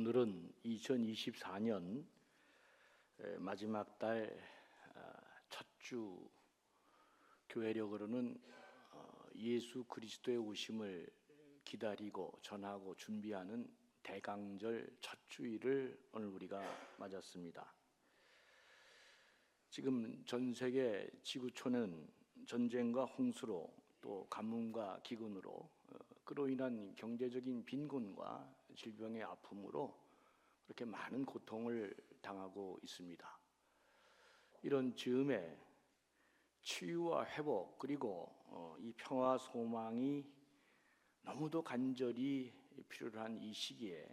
오늘은 2024년 마지막 달 첫 주 교회력으로는 예수 그리스도의 오심을 기다리고 전하고 준비하는 대강절 첫 주일을 오늘 우리가 맞았습니다. 지금 전 세계 지구촌은 전쟁과 홍수로 또 가뭄과 기근으로 그로 인한 경제적인 빈곤과 질병의 아픔으로 그렇게 많은 고통을 당하고 있습니다. 이런 즈음에 치유와 회복 그리고 이 평화 소망이 너무도 간절히 필요한 이 시기에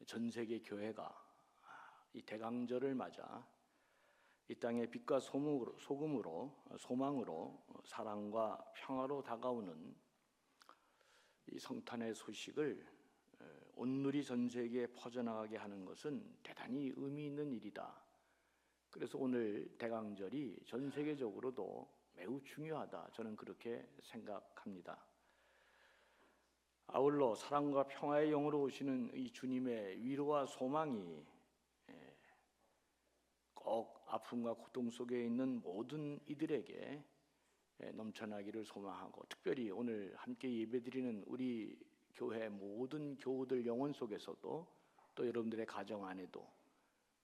전 세계 교회가 이 대강절을 맞아 이 땅의 빛과 소금으로 소망으로 사랑과 평화로 다가오는 이 성탄의 소식을 온누리 전 세계에 퍼져나가게 하는 것은 대단히 의미 있는 일이다. 그래서 오늘 대강절이 전 세계적으로도 매우 중요하다. 저는 그렇게 생각합니다. 아울러 사랑과 평화의 영으로 오시는 이 주님의 위로와 소망이 꼭 아픔과 고통 속에 있는 모든 이들에게 넘쳐나기를 소망하고, 특별히 오늘 함께 예배드리는 우리 교회 모든 교우들 영혼 속에서도 또 여러분들의 가정 안에도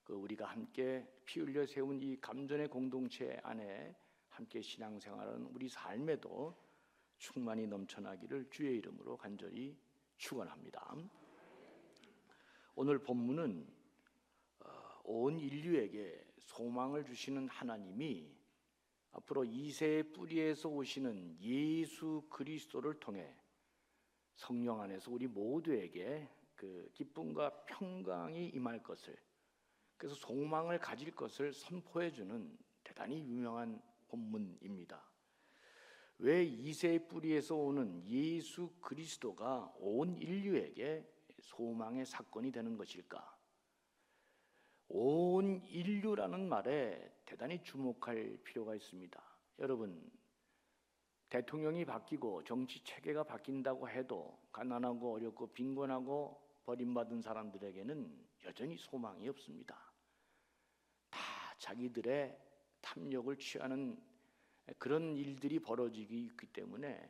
우리가 함께 피 흘려 세운 이 감전의 공동체 안에 함께 신앙생활하는 우리 삶에도 충만히 넘쳐나기를 주의 이름으로 간절히 축원합니다. 오늘 본문은 온 인류에게 소망을 주시는 하나님이 앞으로 이새의 뿌리에서 오시는 예수 그리스도를 통해 성령 안에서 우리 모두에게 그 기쁨과 평강이 임할 것을, 그래서 소망을 가질 것을 선포해 주는 대단히 유명한 본문입니다. 왜 이새의 뿌리에서 오는 예수 그리스도가 온 인류에게 소망의 사건이 되는 것일까? 온 인류라는 말에 대단히 주목할 필요가 있습니다. 여러분, 대통령이 바뀌고 정치 체계가 바뀐다고 해도 가난하고 어렵고 빈곤하고 버림받은 사람들에게는 여전히 소망이 없습니다. 다 자기들의 탐욕을 취하는 그런 일들이 벌어지기 있기 때문에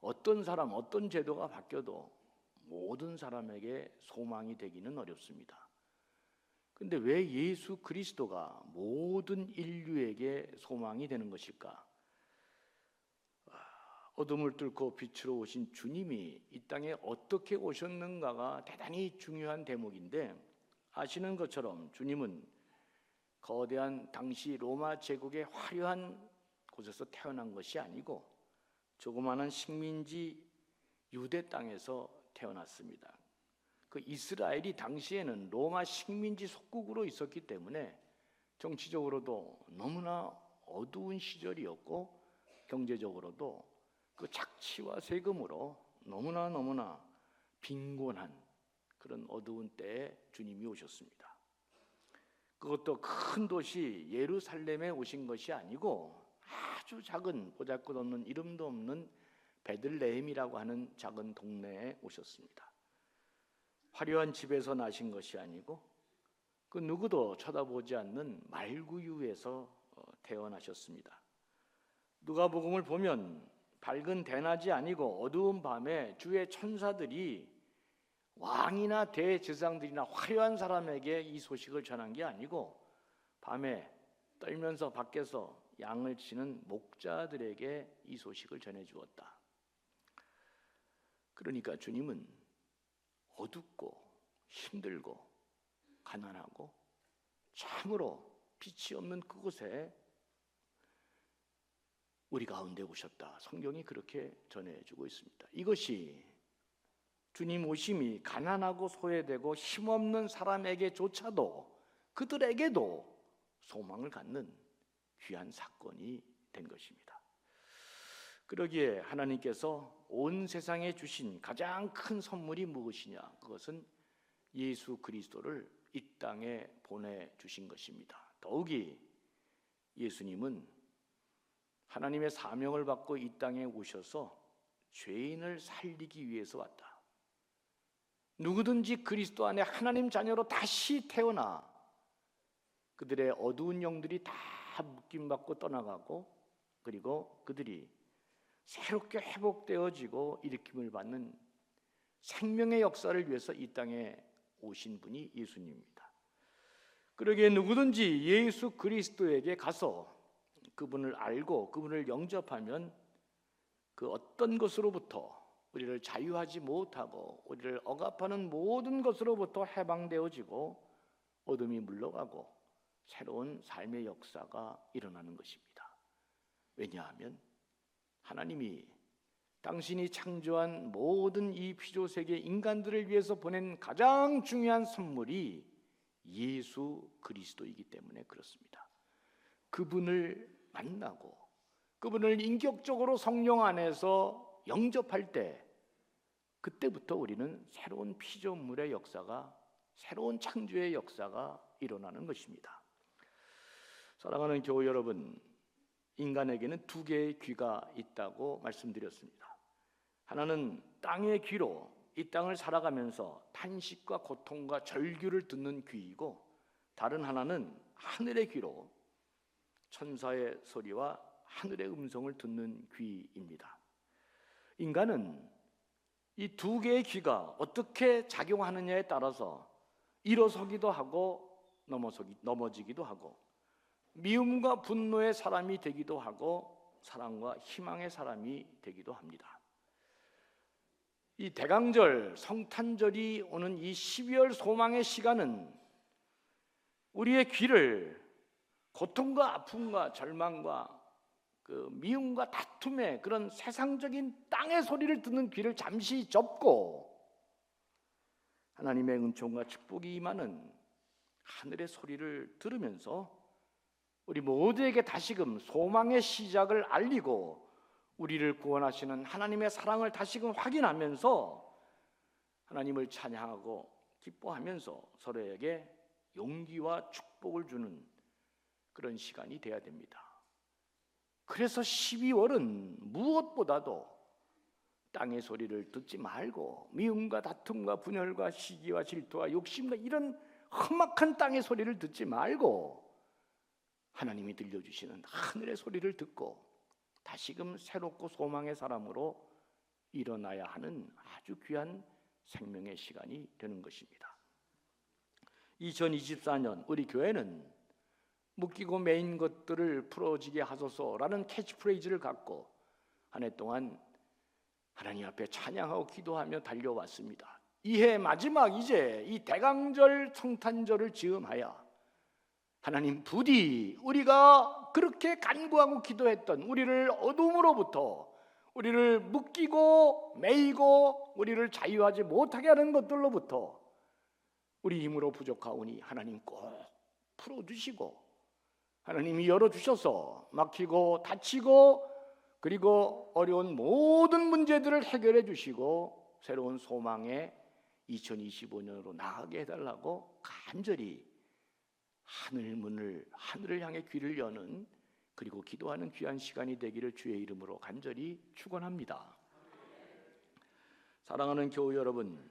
어떤 사람, 어떤 제도가 바뀌어도 모든 사람에게 소망이 되기는 어렵습니다. 그런데 왜 예수 그리스도가 모든 인류에게 소망이 되는 것일까? 어둠을 뚫고 빛으로 오신 주님이 이 땅에 어떻게 오셨는가가 대단히 중요한 대목인데, 아시는 것처럼 주님은 거대한 당시 로마 제국의 화려한 곳에서 태어난 것이 아니고 조그마한 식민지 유대 땅에서 태어났습니다. 그 이스라엘이 당시에는 로마 식민지 속국으로 있었기 때문에 정치적으로도 너무나 어두운 시절이었고, 경제적으로도 그 착취와 세금으로 너무나 빈곤한 그런 어두운 때에 주님이 오셨습니다. 그것도 큰 도시 예루살렘에 오신 것이 아니고 아주 작은 보잘것없는 이름도 없는 베들레헴이라고 하는 작은 동네에 오셨습니다. 화려한 집에서 나신 것이 아니고 그 누구도 쳐다보지 않는 말구유에서 태어나셨습니다. 누가복음을 보면 밝은 대낮이 아니고 어두운 밤에 주의 천사들이 왕이나 대제사장들이나 화려한 사람에게 이 소식을 전한 게 아니고 밤에 떨면서 밖에서 양을 치는 목자들에게 이 소식을 전해 주었다. 그러니까 주님은 어둡고 힘들고 가난하고 참으로 빛이 없는 그곳에 우리 가운데 오셨다. 성경이 그렇게 전해주고 있습니다. 이것이 주님 오심이 가난하고 소외되고 힘없는 사람에게조차도, 그들에게도 소망을 갖는 귀한 사건이 된 것입니다. 그러기에 하나님께서 온 세상에 주신 가장 큰 선물이 무엇이냐? 그것은 예수 그리스도를 이 땅에 보내주신 것입니다. 더욱이 예수님은 하나님의 사명을 받고 이 땅에 오셔서 죄인을 살리기 위해서 왔다. 누구든지 그리스도 안에 하나님 자녀로 다시 태어나 그들의 어두운 영들이 다 묶임받고 떠나가고, 그리고 그들이 새롭게 회복되어지고 일으킴을 받는 생명의 역사를 위해서 이 땅에 오신 분이 예수님입니다. 그러기에 누구든지 예수 그리스도에게 가서 그분을 알고 그분을 영접하면 그 어떤 것으로부터 우리를 자유하지 못하고 우리를 억압하는 모든 것으로부터 해방되어지고 어둠이 물러가고 새로운 삶의 역사가 일어나는 것입니다. 왜냐하면 하나님이 당신이 창조한 모든 이 피조세계 인간들을 위해서 보낸 가장 중요한 선물이 예수 그리스도이기 때문에 그렇습니다. 그분을 만나고 그분을 인격적으로 성령 안에서 영접할 때, 그때부터 우리는 새로운 피조물의 역사가, 새로운 창조의 역사가 일어나는 것입니다. 사랑하는 교우 여러분, 인간에게는 두 개의 귀가 있다고 말씀드렸습니다. 하나는 땅의 귀로 이 땅을 살아가면서 탄식과 고통과 절규를 듣는 귀이고, 다른 하나는 하늘의 귀로 천사의 소리와 하늘의 음성을 듣는 귀입니다. 인간은 이 두 개의 귀가 어떻게 작용하느냐에 따라서 일어서기도 하고 넘어지기도 하고, 미움과 분노의 사람이 되기도 하고 사랑과 희망의 사람이 되기도 합니다. 이 대강절, 성탄절이 오는 이 12월 소망의 시간은 우리의 귀를 고통과 아픔과 절망과 그 미움과 다툼의 그런 세상적인 땅의 소리를 듣는 귀를 잠시 접고 하나님의 은총과 축복이 임하는 하늘의 소리를 들으면서 우리 모두에게 다시금 소망의 시작을 알리고 우리를 구원하시는 하나님의 사랑을 다시금 확인하면서 하나님을 찬양하고 기뻐하면서 서로에게 용기와 축복을 주는 그런 시간이 되어야 됩니다. 그래서 12월은 무엇보다도 땅의 소리를 듣지 말고 미움과 다툼과 분열과 시기와 질투와 욕심과 이런 험악한 땅의 소리를 듣지 말고 하나님이 들려주시는 하늘의 소리를 듣고 다시금 새롭고 소망의 사람으로 일어나야 하는 아주 귀한 생명의 시간이 되는 것입니다. 2024년 우리 교회는 묶이고 매인 것들을 풀어지게 하소서라는 캐치프레이즈를 갖고 한 해 동안 하나님 앞에 찬양하고 기도하며 달려왔습니다. 이해 마지막 이제 이 대강절 성탄절을 즈음하여 하나님 부디 우리가 그렇게 간구하고 기도했던 우리를 어둠으로부터 우리를 묶이고 매이고 우리를 자유하지 못하게 하는 것들로부터 우리 힘으로 부족하오니 하나님 꼭 풀어주시고 하나님이 열어주셔서 막히고 닫히고 그리고 어려운 모든 문제들을 해결해 주시고 새로운 소망의 2025년으로 나아가게 해달라고 간절히 하늘을 향해 귀를 여는 그리고 기도하는 귀한 시간이 되기를 주의 이름으로 간절히 축원합니다. 사랑하는 교우 여러분,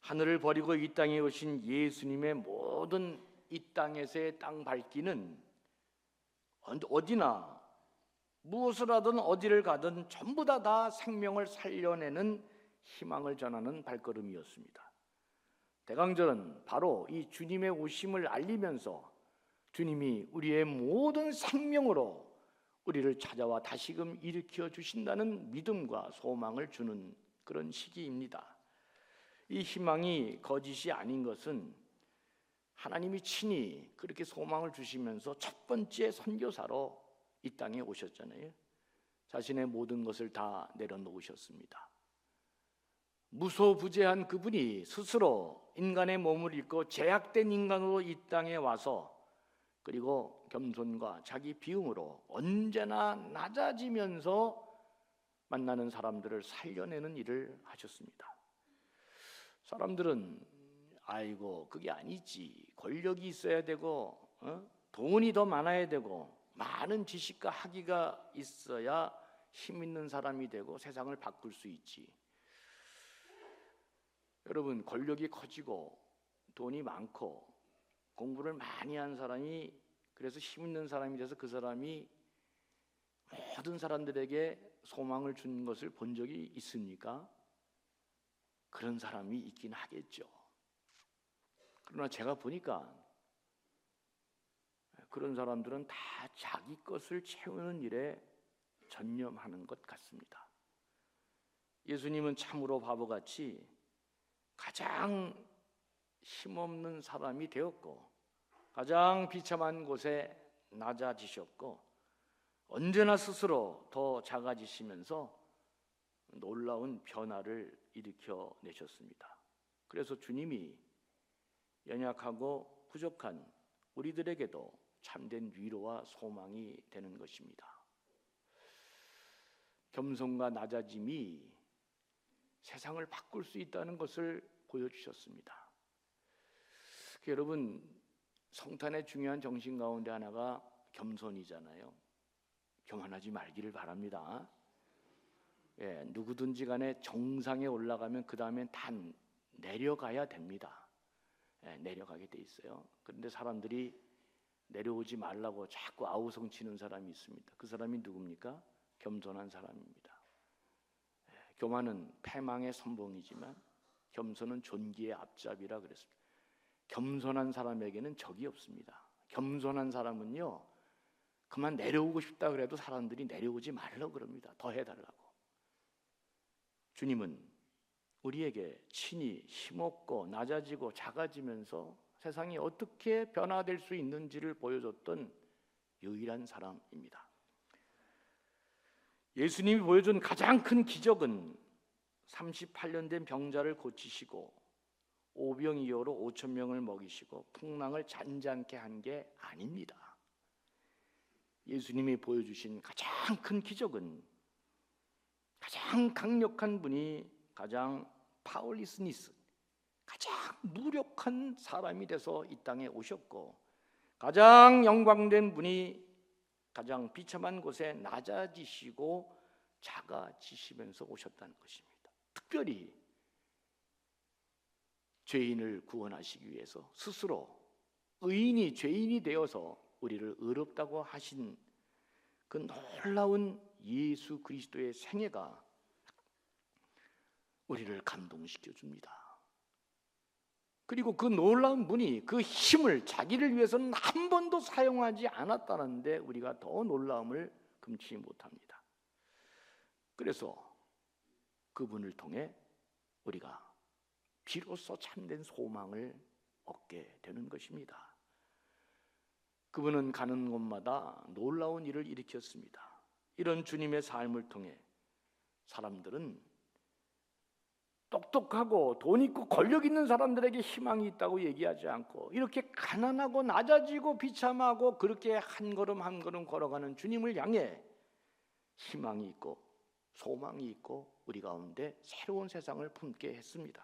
하늘을 버리고 이 땅에 오신 예수님의 모든 이 땅에서의 땅 밟기는 어디나 무엇을 하든 어디를 가든 전부 다 생명을 살려내는 희망을 전하는 발걸음이었습니다. 대강절은 바로 이 주님의 오심을 알리면서 주님이 우리의 모든 생명으로 우리를 찾아와 다시금 일으켜 주신다는 믿음과 소망을 주는 그런 시기입니다. 이 희망이 거짓이 아닌 것은 하나님이 친히 그렇게 소망을 주시면서 첫 번째 선교사로 이 땅에 오셨잖아요. 자신의 모든 것을 다 내려놓으셨습니다. 무소부재한 그분이 스스로 인간의 몸을 입고 제약된 인간으로 이 땅에 와서 그리고 겸손과 자기 비움으로 언제나 낮아지면서 만나는 사람들을 살려내는 일을 하셨습니다. 사람들은 아이고 그게 아니지, 권력이 있어야 되고 돈이 더 많아야 되고 많은 지식과 학위가 있어야 힘 있는 사람이 되고 세상을 바꿀 수 있지. 여러분, 권력이 커지고 돈이 많고 공부를 많이 한 사람이, 그래서 힘 있는 사람이 돼서 그 사람이 모든 사람들에게 소망을 준 것을 본 적이 있습니까? 그런 사람이 있긴 하겠죠. 그러나 제가 보니까 그런 사람들은 다 자기 것을 채우는 일에 전념하는 것 같습니다. 예수님은 참으로 바보같이 가장 힘없는 사람이 되었고 가장 비참한 곳에 낮아지셨고 언제나 스스로 더 작아지시면서 놀라운 변화를 일으켜 내셨습니다. 그래서 주님이 연약하고 부족한 우리들에게도 참된 위로와 소망이 되는 것입니다. 겸손과 낮아짐이 세상을 바꿀 수 있다는 것을 보여주셨습니다. 여러분, 성탄의 중요한 정신 가운데 하나가 겸손이잖아요. 교만하지 말기를 바랍니다. 누구든지 간에 정상에 올라가면 그 다음엔 다 내려가야 됩니다. 내려가게 돼 있어요. 그런데 사람들이 내려오지 말라고 자꾸 아우성치는 사람이 있습니다. 그 사람이 누굽니까? 겸손한 사람입니다. 교만은 패망의 선봉이지만 겸손은 존귀의 앞잡이라 그랬습니다. 겸손한 사람에게는 적이 없습니다. 겸손한 사람은요, 그만 내려오고 싶다 그래도 사람들이 내려오지 말라고 그럽니다. 더 해달라고. 주님은 우리에게 친히 힘없고 낮아지고 작아지면서 세상이 어떻게 변화될 수 있는지를 보여줬던 유일한 사람입니다. 예수님이 보여준 가장 큰 기적은 38년 된 병자를 고치시고 오병이어로 5천 명을 먹이시고 풍랑을 잔잔케 한 게 아닙니다. 예수님이 보여주신 가장 큰 기적은 가장 강력한 분이 가장 파울리스니스, 가장 무력한 사람이 돼서 이 땅에 오셨고 가장 영광된 분이 가장 비참한 곳에 낮아지시고 작아지시면서 오셨다는 것입니다. 특별히 죄인을 구원하시기 위해서 스스로 의인이 죄인이 되어서 우리를 의롭다고 하신 그 놀라운 예수 그리스도의 생애가 우리를 감동시켜 줍니다. 그리고 그 놀라운 분이 그 힘을 자기를 위해서는 한 번도 사용하지 않았다는데 우리가 더 놀라움을 금치 못합니다. 그래서 그분을 통해 우리가 비로소 참된 소망을 얻게 되는 것입니다. 그분은 가는 곳마다 놀라운 일을 일으켰습니다. 이런 주님의 삶을 통해 사람들은 똑똑하고 돈 있고 권력 있는 사람들에게 희망이 있다고 얘기하지 않고 이렇게 가난하고 낮아지고 비참하고 그렇게 한 걸음 한 걸음 걸어가는 주님을 향해 희망이 있고 소망이 있고 우리 가운데 새로운 세상을 품게 했습니다.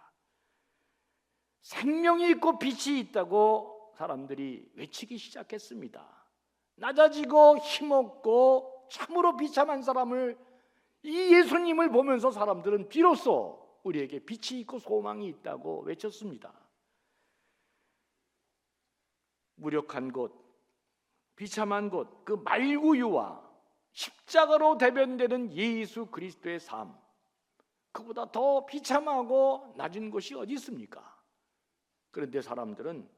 생명이 있고 빛이 있다고 사람들이 외치기 시작했습니다. 낮아지고 힘없고 참으로 비참한 사람을, 이 예수님을 보면서 사람들은 비로소 우리에게 빛이 있고 소망이 있다고 외쳤습니다. 무력한 곳, 비참한 곳, 그 말구유와 십자가로 대변되는 예수 그리스도의 삶, 그보다 더 비참하고 낮은 곳이 어디 있습니까? 그런데 사람들은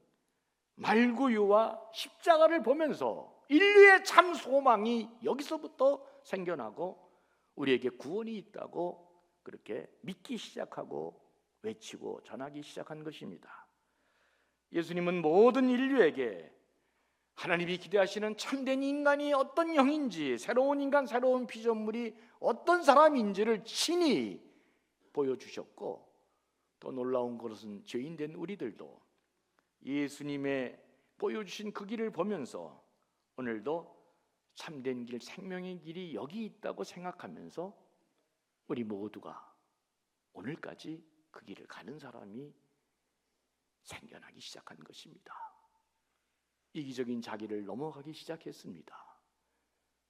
말구유와 십자가를 보면서 인류의 참 소망이 여기서부터 생겨나고 우리에게 구원이 있다고 그렇게 믿기 시작하고 외치고 전하기 시작한 것입니다. 예수님은 모든 인류에게 하나님이 기대하시는 참된 인간이 어떤 형인지, 새로운 인간, 새로운 피조물이 어떤 사람인지를 친히 보여주셨고, 또 놀라운 것은 죄인된 우리들도 예수님의 보여주신 그 길을 보면서 오늘도 참된 길, 생명의 길이 여기 있다고 생각하면서 우리 모두가 오늘까지 그 길을 가는 사람이 생겨나기 시작한 것입니다. 이기적인 자기를 넘어가기 시작했습니다.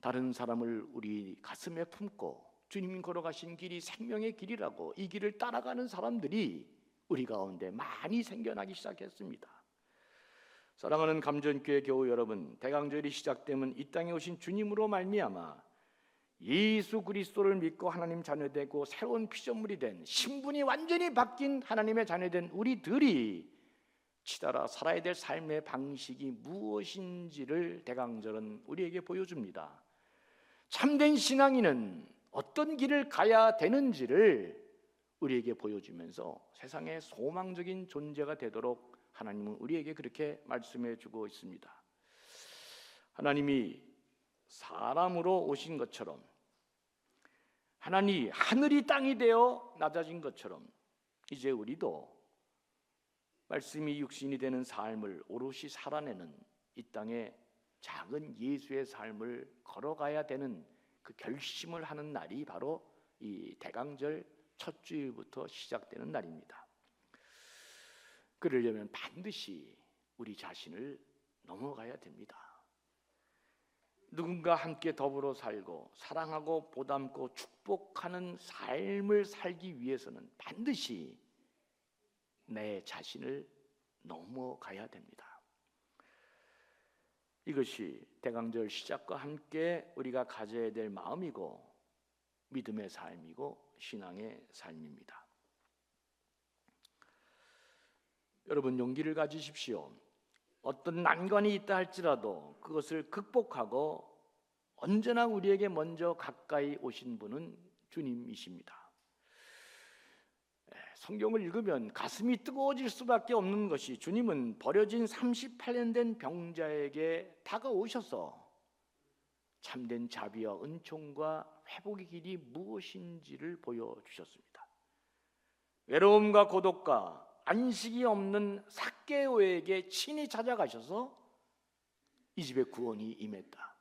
다른 사람을 우리 가슴에 품고 주님이 걸어가신 길이 생명의 길이라고 이 길을 따라가는 사람들이 우리 가운데 많이 생겨나기 시작했습니다. 사랑하는 감전교회 교우 여러분, 대강절이 시작되면 이 땅에 오신 주님으로 말미암아 예수 그리스도를 믿고 하나님 자녀되고 새로운 피조물이 된, 신분이 완전히 바뀐 하나님의 자녀된 우리들이 치달아 살아야 될 삶의 방식이 무엇인지를 대강절은 우리에게 보여줍니다. 참된 신앙인은 어떤 길을 가야 되는지를 우리에게 보여주면서 세상에 소망적인 존재가 되도록 하나님은 우리에게 그렇게 말씀해 주고 있습니다. 하나님이 사람으로 오신 것처럼, 하늘이 땅이 되어 낮아진 것처럼 이제 우리도 말씀이 육신이 되는 삶을 오롯이 살아내는 이 땅에 작은 예수의 삶을 걸어가야 되는 그 결심을 하는 날이 바로 이 대강절 첫 주일부터 시작되는 날입니다. 그러려면 반드시 우리 자신을 넘어가야 됩니다. 누군가 함께 더불어 살고 사랑하고 보담고 축복하는 삶을 살기 위해서는 반드시 내 자신을 넘어가야 됩니다. 이것이 대강절 시작과 함께 우리가 가져야 될 마음이고 믿음의 삶이고 신앙의 삶입니다. 여러분, 용기를 가지십시오. 어떤 난관이 있다 할지라도 그것을 극복하고 언제나 우리에게 먼저 가까이 오신 분은 주님이십니다. 성경을 읽으면 가슴이 뜨거워질 수밖에 없는 것이, 주님은 버려진 38년 된 병자에게 다가오셔서 참된 자비와 은총과 회복의 길이 무엇인지를 보여주셨습니다. 외로움과 고독과 안식이 없는 삭개오에게 친히 찾아가셔서 이 집에 구원이 임했다.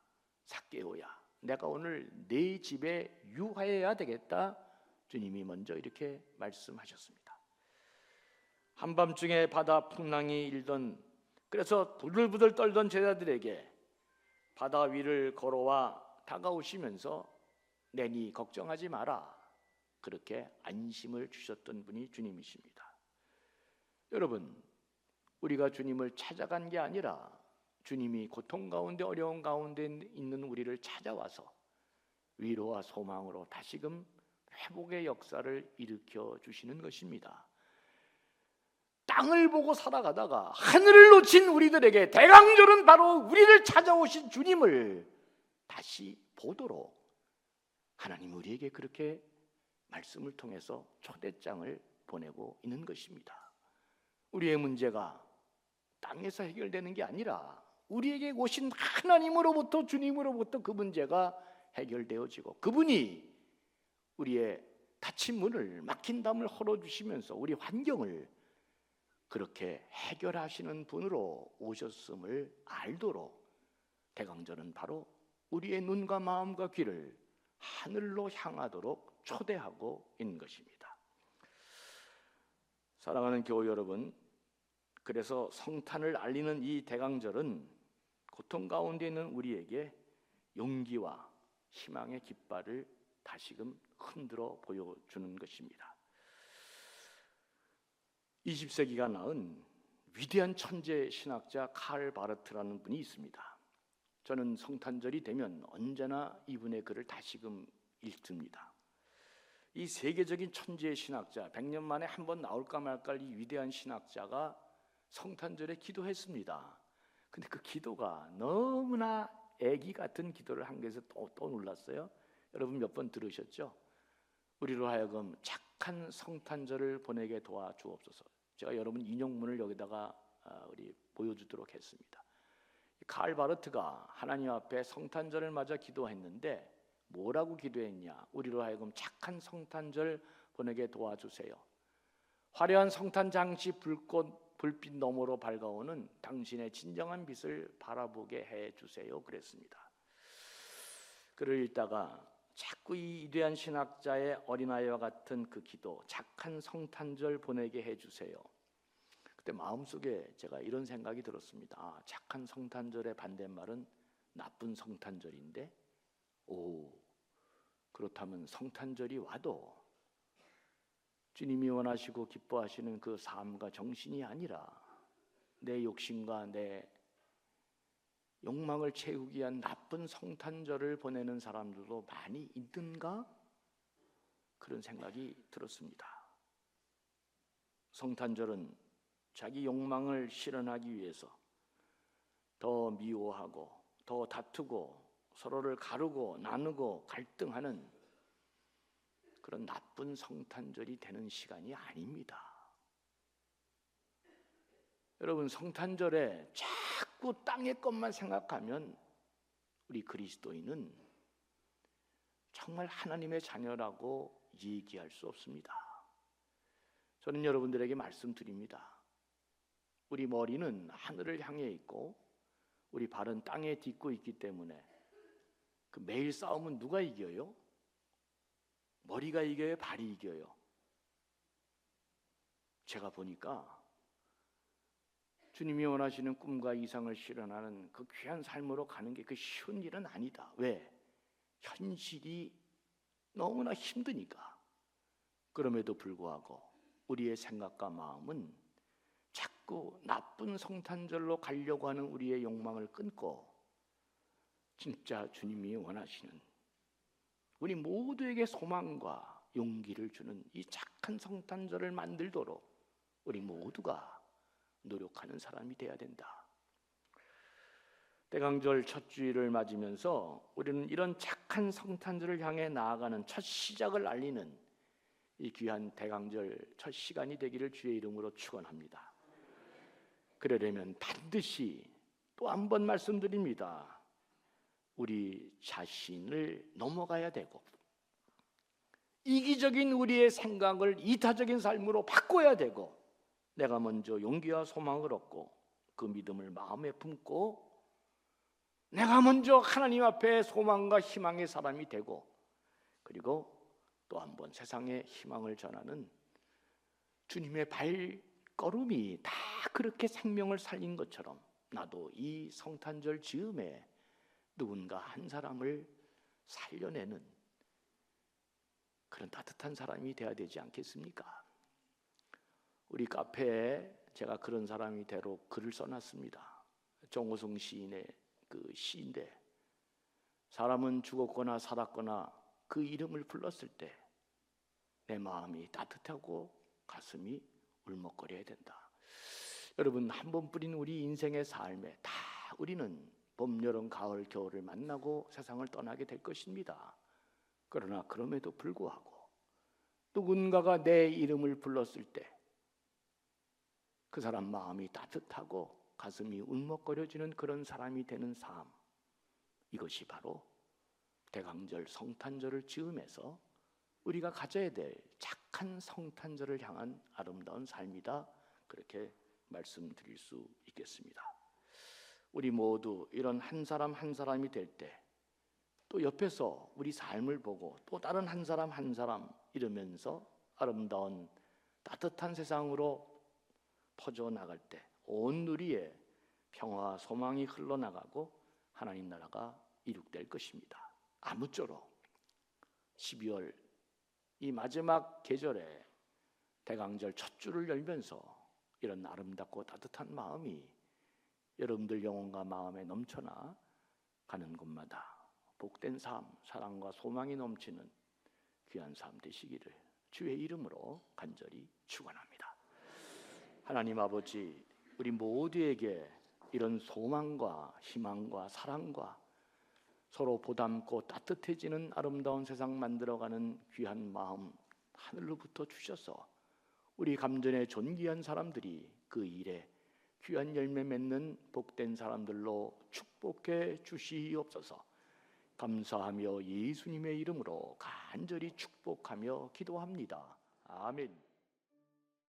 삭개오야, 내가 오늘 네 집에 유하여야 되겠다. 주님이 먼저 이렇게 말씀하셨습니다. 한밤중에 바다 풍랑이 일던, 그래서 부들부들 떨던 제자들에게 바다 위를 걸어와 다가오시면서 내니 걱정하지 마라, 그렇게 안심을 주셨던 분이 주님이십니다. 여러분, 우리가 주님을 찾아간 게 아니라 주님이 고통 가운데 어려운 가운데 있는 우리를 찾아와서 위로와 소망으로 다시금 회복의 역사를 일으켜 주시는 것입니다. 땅을 보고 살아가다가 하늘을 놓친 우리들에게 대강절은 바로 우리를 찾아오신 주님을 다시 보도록 하나님 우리에게 그렇게 말씀을 통해서 초대장을 보내고 있는 것입니다. 우리의 문제가 땅에서 해결되는 게 아니라 우리에게 오신 하나님으로부터, 주님으로부터 그 문제가 해결되어지고 그분이 우리의 닫힌 문을, 막힌 담을 헐어주시면서 우리 환경을 그렇게 해결하시는 분으로 오셨음을 알도록 대강절은 바로 우리의 눈과 마음과 귀를 하늘로 향하도록 초대하고 있는 것입니다. 사랑하는 교우 여러분, 그래서 성탄을 알리는 이 대강절은 고통 가운데 있는 우리에게 용기와 희망의 깃발을 다시금 흔들어 보여주는 것입니다. 20세기가 낳은 위대한 천재 신학자 칼 바르트라는 분이 있습니다. 저는 성탄절이 되면 언제나 이분의 글을 다시금 읽습니다. 이 세계적인 천재 신학자, 100년 만에 한 번 나올까 말까 이 위대한 신학자가 성탄절에 기도했습니다. 근데 그 기도가 너무나 애기 같은 기도를 한 것에서 또 놀랐어요. 여러분 몇 번 들으셨죠? 우리로 하여금 착한 성탄절을 보내게 도와주옵소서. 제가 여러분 인용문을 여기다가 우리 보여주도록 했습니다. 칼 바르트가 하나님 앞에 성탄절을 맞아 기도했는데 뭐라고 기도했냐? 우리로 하여금 착한 성탄절 보내게 도와주세요. 화려한 성탄 장치 불빛 너머로 밝아오는 당신의 진정한 빛을 바라보게 해주세요, 그랬습니다. 글을 읽다가 자꾸 이 위대한 신학자의 어린아이와 같은 그 기도, 착한 성탄절 보내게 해주세요. 그때 마음속에 제가 이런 생각이 들었습니다. 착한 성탄절의 반대말은 나쁜 성탄절인데, 그렇다면 성탄절이 와도 주님이 원하시고 기뻐하시는 그 삶과 정신이 아니라 내 욕심과 내 욕망을 채우기 위한 나쁜 성탄절을 보내는 사람들도 많이 있는가? 그런 생각이 들었습니다. 성탄절은 자기 욕망을 실현하기 위해서 더 미워하고 더 다투고 서로를 가르고 나누고 갈등하는 그런 나쁜 성탄절이 되는 시간이 아닙니다. 여러분, 성탄절에 자꾸 땅의 것만 생각하면 우리 그리스도인은 정말 하나님의 자녀라고 얘기할 수 없습니다. 저는 여러분들에게 말씀드립니다. 우리 머리는 하늘을 향해 있고 우리 발은 땅에 딛고 있기 때문에 그 매일 싸움은 누가 이겨요? 머리가 이겨요? 발이 이겨요? 제가 보니까 주님이 원하시는 꿈과 이상을 실현하는 그 귀한 삶으로 가는 게 그 쉬운 일은 아니다. 왜? 현실이 너무나 힘드니까. 그럼에도 불구하고 우리의 생각과 마음은 자꾸 나쁜 성탄절로 가려고 하는 우리의 욕망을 끊고 진짜 주님이 원하시는 우리 모두에게 소망과 용기를 주는 이 착한 성탄절을 만들도록 우리 모두가 노력하는 사람이 되어야 된다. 대강절 첫 주일을 맞으면서 우리는 이런 착한 성탄절을 향해 나아가는 첫 시작을 알리는 이 귀한 대강절 첫 시간이 되기를 주의 이름으로 축원합니다. 그러려면 반드시 또 한 번 말씀드립니다. 우리 자신을 넘어가야 되고 이기적인 우리의 생각을 이타적인 삶으로 바꿔야 되고 내가 먼저 용기와 소망을 얻고 그 믿음을 마음에 품고 내가 먼저 하나님 앞에 소망과 희망의 사람이 되고 그리고 또 한 번 세상에 희망을 전하는 주님의 발걸음이 다 그렇게 생명을 살린 것처럼 나도 이 성탄절 즈음에 누군가 한 사람을 살려내는 그런 따뜻한 사람이 되어야 되지 않겠습니까? 우리 카페에 제가 그런 사람이 되로 글을 써놨습니다. 정호성 시인의 그 시인데 사람은 죽었거나 살았거나 그 이름을 불렀을 때 내 마음이 따뜻하고 가슴이 울먹거려야 된다. 여러분, 한 번 뿌린 우리 인생의 삶에 다 우리는 봄, 여름, 가을, 겨울을 만나고 세상을 떠나게 될 것입니다. 그러나 그럼에도 불구하고 누군가가 내 이름을 불렀을 때 그 사람 마음이 따뜻하고 가슴이 울먹거려지는 그런 사람이 되는 삶, 이것이 바로 대강절 성탄절을 즈음해서 우리가 가져야 될 착한 성탄절을 향한 아름다운 삶이다. 그렇게 말씀드릴 수 있겠습니다. 우리 모두 이런 한 사람 한 사람이 될 때 또 옆에서 우리 삶을 보고 또 다른 한 사람 한 사람 이러면서 아름다운 따뜻한 세상으로 퍼져나갈 때 온 누리에 평화와 소망이 흘러나가고 하나님 나라가 이룩될 것입니다. 아무쪼록 12월 이 마지막 계절에 대강절 첫 주를 열면서 이런 아름답고 따뜻한 마음이 여러분들 영혼과 마음에 넘쳐나 가는 곳마다 복된 삶, 사랑과 소망이 넘치는 귀한 삶 되시기를 주의 이름으로 간절히 축원합니다. 하나님 아버지, 우리 모두에게 이런 소망과 희망과 사랑과 서로 보담고 따뜻해지는 아름다운 세상 만들어가는 귀한 마음 하늘로부터 주셔서 우리 감전의 존귀한 사람들이 그 일에 귀한 열매 맺는 복된 사람들로 축복해 주시옵소서. 감사하며 예수님의 이름으로 간절히 축복하며 기도합니다. 아멘.